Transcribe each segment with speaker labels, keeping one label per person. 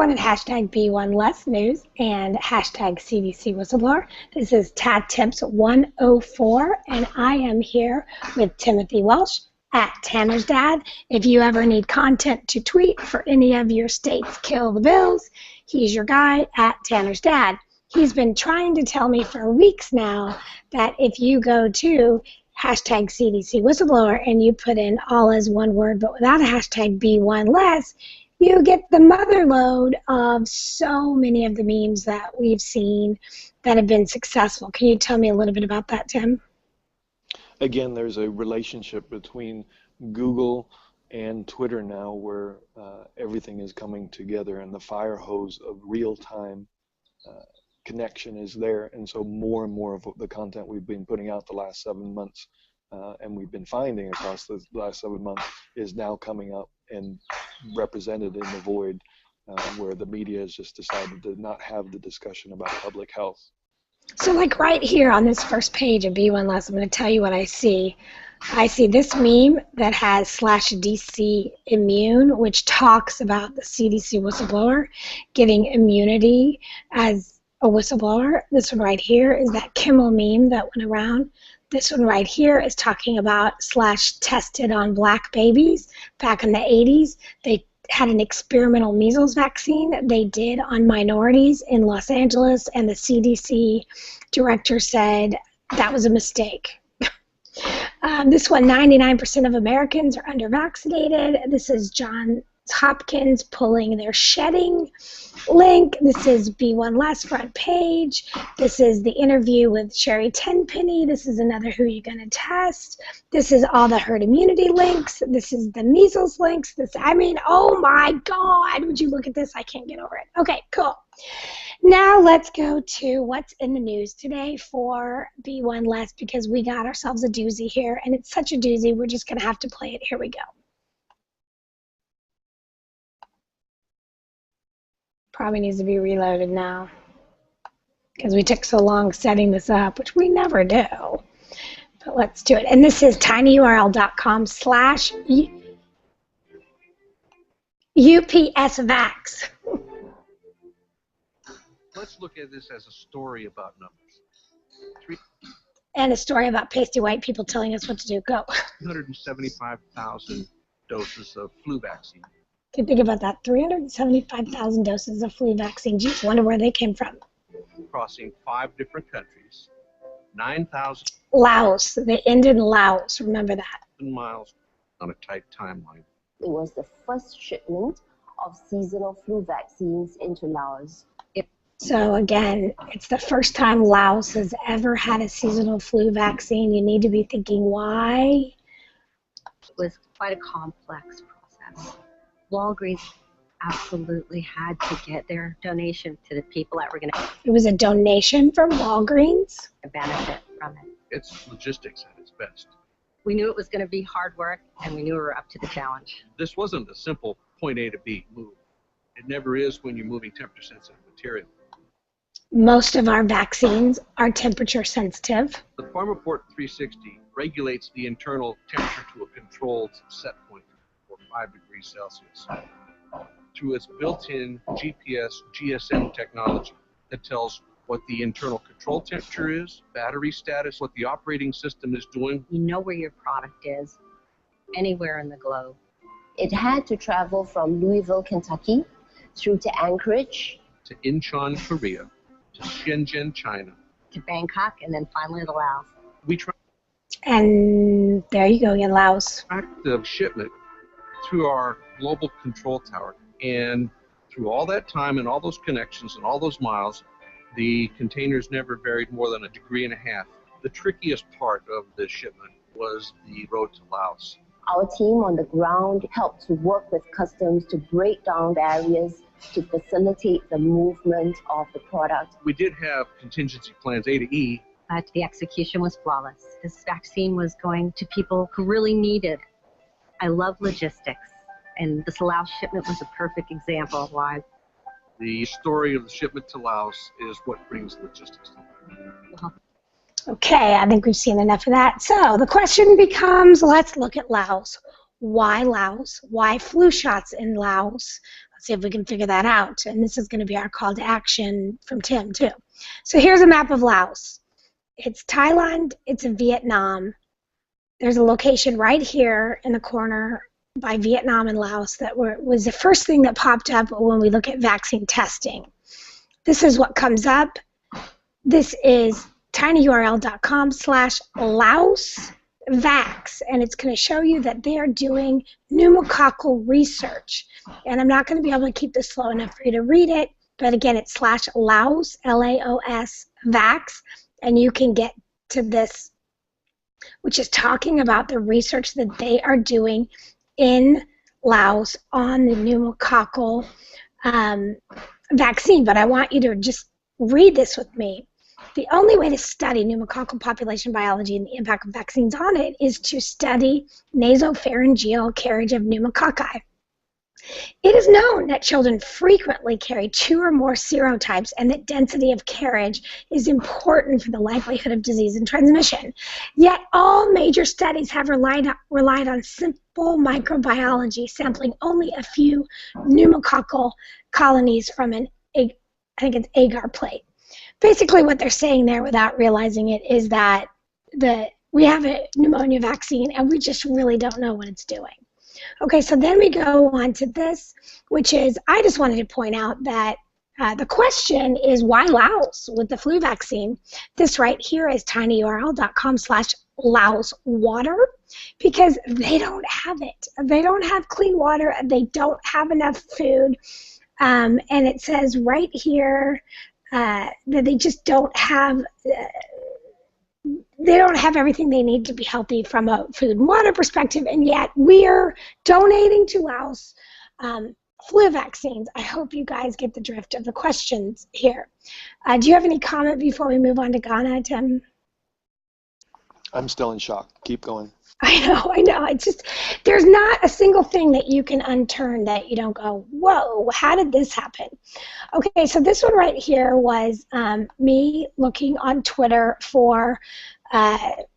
Speaker 1: everyone at hashtag B1 Less News and hashtag CDC Whistleblower. This is Tad Tips 104, and I am here with Timothy Welsh at Tanner's Dad. If you ever need content to tweet for any of your states' Kill the Bills, he's your guy at Tanner's Dad. He's been trying to tell me for weeks now that if you go to hashtag CDC Whistleblower and you put in all as one word but without a hashtag B1 Less, you get the mother lode of so many of the memes that we've seen that have been successful. Can you tell me a little bit about that, Tim?
Speaker 2: Again, there's a relationship between Google and Twitter now where everything is coming together and the fire hose of real-time connection is there. And so more and more of the content we've been putting out the last 7 months and we've been finding across the last 7 months is now coming up and represented in the void where the media has just decided to not have the discussion about public health.
Speaker 1: So like right here on this first page of B1 Less, I'm going to tell you what I see. I see this meme that has /DC Immune, which talks about the CDC whistleblower getting immunity as a whistleblower. This one right here is that Kimmel meme that went around. This one right here is talking about /tested on black babies. Back in the 80s, they had an experimental measles vaccine they did on minorities in Los Angeles, and the CDC director said that was a mistake. This one, 99% of Americans are under-vaccinated. This is Johns Hopkins pulling their shedding link. This is B1 Less front page. This is the interview with Sherry Tenpenny. This is another Who You Gonna Test. This is all the herd immunity links. This is the measles links. I mean, oh my God, would you look at this? I can't get over it. Okay, cool. Now let's go to what's in the news today for B1 Less, because we got ourselves a doozy here, and it's such a doozy, we're just gonna have to play it. Here we go. Probably needs to be reloaded now because we took so long setting this up, which we never do. But let's do it. And this is tinyurl.com/UPSVax.
Speaker 3: Let's look at this as a story about numbers.
Speaker 1: And a story about pasty white people telling us what to do. Go.
Speaker 3: 375,000 doses of flu vaccine.
Speaker 1: Can you think about that? 375,000 doses of flu vaccine. Geez, wonder where they came from.
Speaker 3: Crossing 5 different countries, 9,000
Speaker 1: Laos. They ended in Laos. Remember that.
Speaker 3: miles on a tight timeline.
Speaker 4: It was the first shipment of seasonal flu vaccines into Laos.
Speaker 1: So again, it's the first time Laos has ever had a seasonal flu vaccine. You need to be thinking, why?
Speaker 5: It was quite a complex process. Walgreens absolutely had to get their donation to the people that were going to
Speaker 1: It was a donation from Walgreens?
Speaker 5: benefit from it.
Speaker 3: It's logistics at its best.
Speaker 5: We knew it was going to be hard work, and we knew we were up to the challenge.
Speaker 3: This wasn't a simple point A to B move. It never is when you're moving temperature-sensitive material.
Speaker 1: Most of our vaccines are temperature sensitive.
Speaker 3: The PharmaPort 360 regulates the internal temperature to a controlled set point for 5 degrees Celsius through its built-in GPS GSM technology that tells what the internal control temperature is, battery status, what the operating system is doing.
Speaker 5: You know where your product is anywhere in the globe.
Speaker 4: It had to travel from Louisville, Kentucky, through to Anchorage,
Speaker 3: To Incheon, Korea, to Shenzhen, China.
Speaker 5: To Bangkok, and then finally to Laos.
Speaker 3: We track
Speaker 1: And there you go, in Laos.
Speaker 3: the shipment through our global control tower. And through all that time and all those connections and all those miles, the containers never varied more than 1.5 degrees. The trickiest part of the shipment was the road to Laos.
Speaker 4: our team on the ground helped to work with customs to break down barriers to facilitate the movement of the product.
Speaker 3: We did have contingency plans A to E.
Speaker 5: But the execution was flawless. This vaccine was going to people who really needed it. I love logistics, and this Laos shipment was a perfect example of why.
Speaker 3: The story of the shipment to Laos is what brings logistics to life.
Speaker 5: Well,
Speaker 1: Okay, I think we've seen enough of that. So the question becomes, let's look at Laos. Why Laos? Why flu shots in Laos? Let's see if we can figure that out. And this is going to be our call to action from Tim, too. So here's a map of Laos. It's Thailand. It's Vietnam. There's a location right here in the corner by Vietnam and Laos that was the first thing that popped up when we look at vaccine testing. This is what comes up. This is tinyurl.com/LaosVax, and it's going to show you that they are doing pneumococcal research. And I'm not going to be able to keep this slow enough for you to read it, but again, it's /Laos, Laos, Vax, and you can get to this, which is talking about the research that they are doing in Laos on the pneumococcal vaccine. But I want you to just read this with me. The only way to study pneumococcal population biology and the impact of vaccines on it is to study nasopharyngeal carriage of pneumococci. It is known that children frequently carry 2 or more serotypes and that density of carriage is important for the likelihood of disease and transmission. Yet all major studies have relied on simple microbiology, sampling only a few pneumococcal colonies from an agar plate. Basically what they're saying there without realizing it is that we have a pneumonia vaccine and we just really don't know what it's doing. Okay, so then we go on to this, which is, I just wanted to point out that the question is, why Laos with the flu vaccine? This right here is tinyurl.com/LaosWater, because they don't have it. They don't have clean water. They don't have enough food. And it says right here that they just don't have everything they need to be healthy from a food and water perspective, and yet we're donating to Laos flu vaccines. I hope you guys get the drift of the questions here. Do you have any comment before we move on to Ghana, Tim?
Speaker 2: I'm still in shock. Keep going.
Speaker 1: I know. It's just, there's not a single thing that you can unturn that you don't go, whoa, how did this happen? Okay, so this one right here was me looking on Twitter for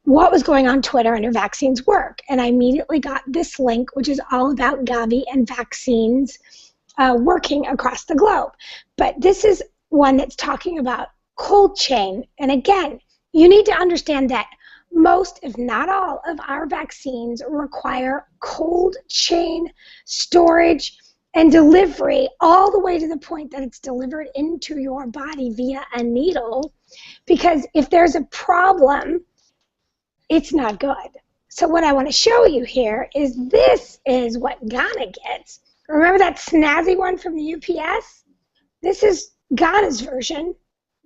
Speaker 1: what was going on Twitter under vaccines work. And I immediately got this link, which is all about Gavi and vaccines working across the globe. But this is one that's talking about cold chain. And again, you need to understand that most, if not all, of our vaccines require cold chain storage and delivery all the way to the point that it's delivered into your body via a needle, because if there's a problem, it's not good. So what I want to show you here is this is what Ghana gets. Remember that snazzy one from the UPS? This is Ghana's version.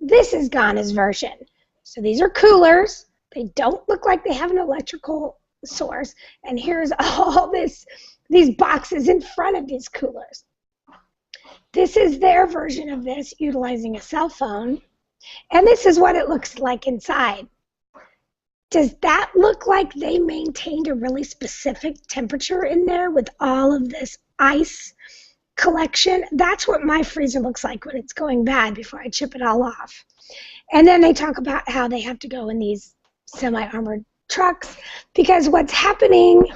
Speaker 1: This is Ghana's version. So these are coolers. They don't look like they have an electrical source. And here's all these boxes in front of these coolers. This is their version of this utilizing a cell phone. And this is what it looks like inside. Does that look like they maintained a really specific temperature in there with all of this ice collection? That's what my freezer looks like when it's going bad before I chip it all off. And then they talk about how they have to go in these semi-armored trucks, because what's happening,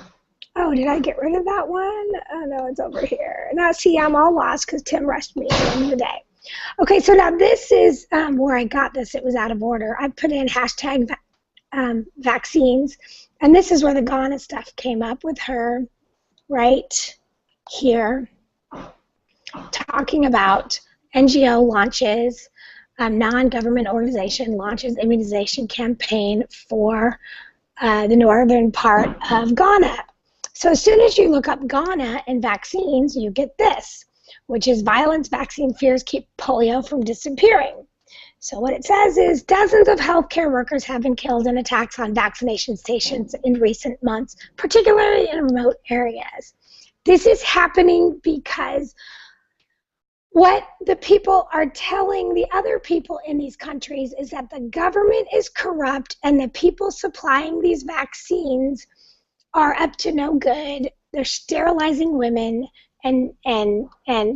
Speaker 1: oh, did I get rid of that one? Oh no, it's over here. Now see, I'm all lost because Tim rushed me at the end of the day. Okay, so now this is where I got this. It was out of order. I put in hashtag vaccines, and this is where the Ghana stuff came up with her right here, talking about NGO launches, non-government organization launches immunization campaign for the northern part of Ghana. So as soon as you look up Ghana and vaccines, you get this, which is violence vaccine fears keep polio from disappearing. So what it says is dozens of healthcare workers have been killed in attacks on vaccination stations in recent months, particularly in remote areas. This is happening because what the people are telling the other people in these countries is that the government is corrupt and the people supplying these vaccines are up to no good. They're sterilizing women and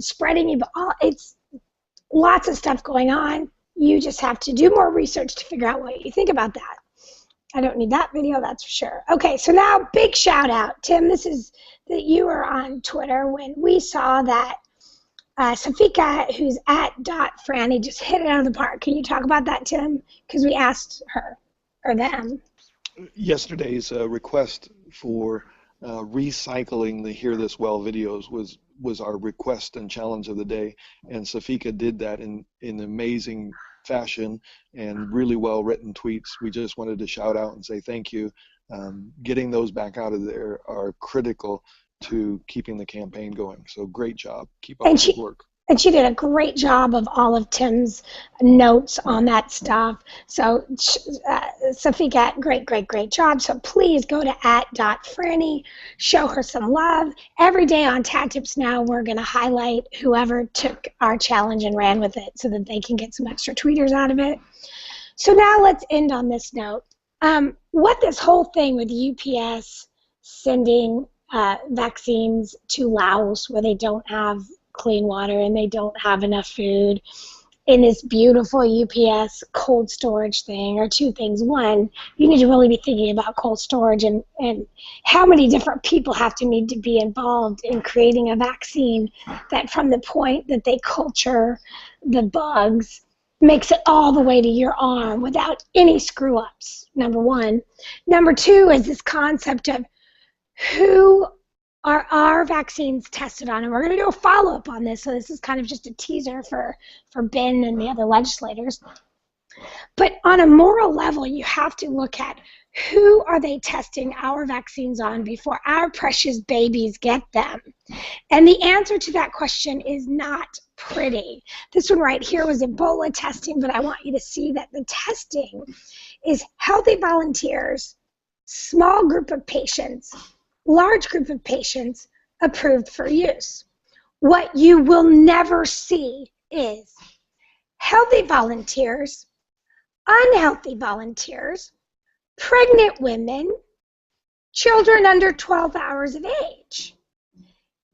Speaker 1: spreading it's lots of stuff going on. You just have to do more research to figure out what you think about that. I don't need that video, that's for sure. Okay, so now big shout out. Tim, this is that you were on Twitter when we saw that Safika, who's at .Franny, just hit it out of the park. Can you talk about that, Tim? Because we asked her, or them.
Speaker 2: Yesterday's request for recycling the Hear This Well videos was our request and challenge of the day, and Safika did that in amazing fashion and really well written tweets. We just wanted to shout out and say thank you. Getting those back out of there are critical to keeping the campaign going. So great job. Keep up the work.
Speaker 1: And she did a great job of all of Tim's notes on that stuff. So Safika, great job. So please go to @Franny, show her some love. Every day on Tag Tips Now, we're going to highlight whoever took our challenge and ran with it so that they can get some extra tweeters out of it. So now let's end on this note. What this whole thing with UPS sending vaccines to Laos where they don't have clean water and they don't have enough food in this beautiful UPS cold storage thing are two things. One, you need to really be thinking about cold storage and how many different people have to need to be involved in creating a vaccine that from the point that they culture the bugs makes it all the way to your arm without any screw-ups, number one. Number two is this concept of who are our vaccines tested on, and we're going to do a follow-up on this, so this is kind of just a teaser for Ben and the other legislators. But on a moral level, you have to look at who are they testing our vaccines on before our precious babies get them. And the answer to that question is not pretty. This one right here was Ebola testing, but I want you to see that the testing is healthy volunteers, small group of patients, large group of patients approved for use. What you will never see is healthy volunteers, unhealthy volunteers, pregnant women, children under 12 hours of age.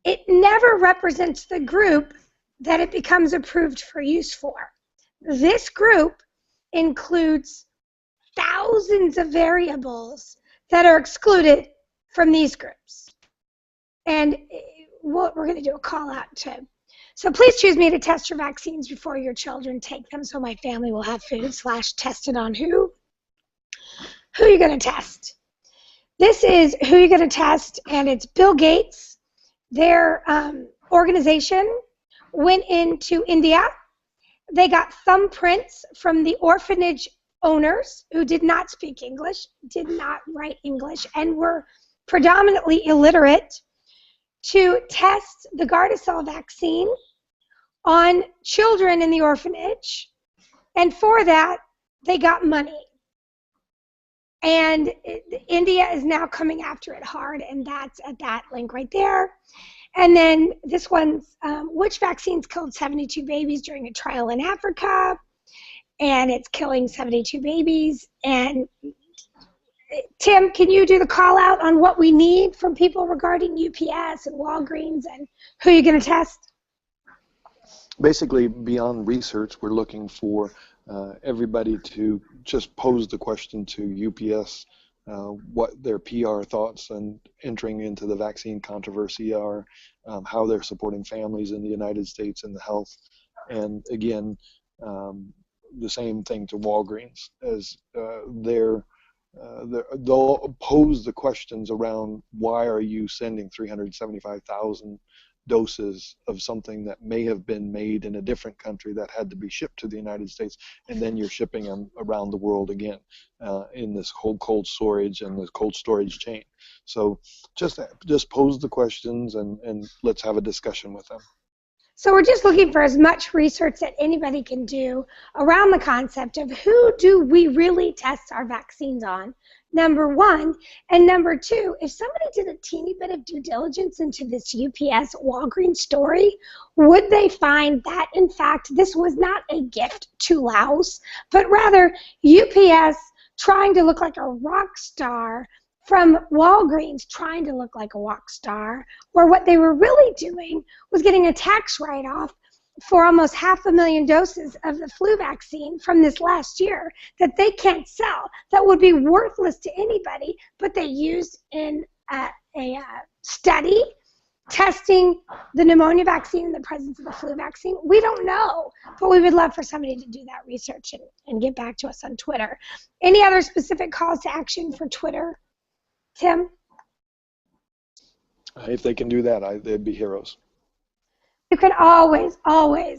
Speaker 1: It never represents the group that it becomes approved for use for. This group includes thousands of variables that are excluded from these groups. And we're going to do a call out to. So please choose me to test your vaccines before your children take them so my family will have food / tested on who? Who are you going to test? This is who you're going to test, and it's Bill Gates. Their organization went into India. They got thumbprints from the orphanage owners who did not speak English, did not write English, and were predominantly illiterate to test the Gardasil vaccine on children in the orphanage. And for that, they got money. And India is now coming after it hard, and that's at that link right there. And then this one's which vaccines killed 72 babies during a trial in Africa, and it's killing 72 babies. And Tim, can you do the call out on what we need from people regarding UPS and Walgreens and who you're going to test?
Speaker 2: Basically, beyond research, we're looking for everybody to just pose the question to UPS what their PR thoughts and entering into the vaccine controversy are, how they're supporting families in the United States and the health. And again, the same thing to Walgreens, as they'll pose the questions around why are you sending 375,000 doses of something that may have been made in a different country that had to be shipped to the United States, and then you're shipping them around the world again in this whole cold storage and this cold storage chain. So just pose the questions and let's have a discussion with them.
Speaker 1: So we're just looking for as much research that anybody can do around the concept of who do we really test our vaccines on, number one. And number two, if somebody did a teeny bit of due diligence into this UPS Walgreens story, would they find that, in fact, this was not a gift to Laos, but rather UPS trying to look like a rock star from Walgreens trying to look like a rock star, where what they were really doing was getting a tax write-off for almost 500,000 doses of the flu vaccine from this last year that they can't sell, that would be worthless to anybody, but they used in a study testing the pneumonia vaccine in the presence of the flu vaccine? We don't know, but we would love for somebody to do that research and get back to us on Twitter. Any other specific calls to action for Twitter, Tim?
Speaker 2: If they can do that, they'd be heroes.
Speaker 1: You can always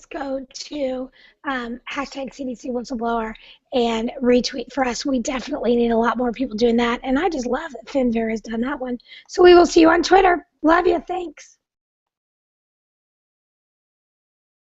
Speaker 1: go to hashtag CDC Whistleblower and retweet for us. We definitely need a lot more people doing that. And I just love that FinVer has done that one. So we will see you on Twitter. Love you. Thanks.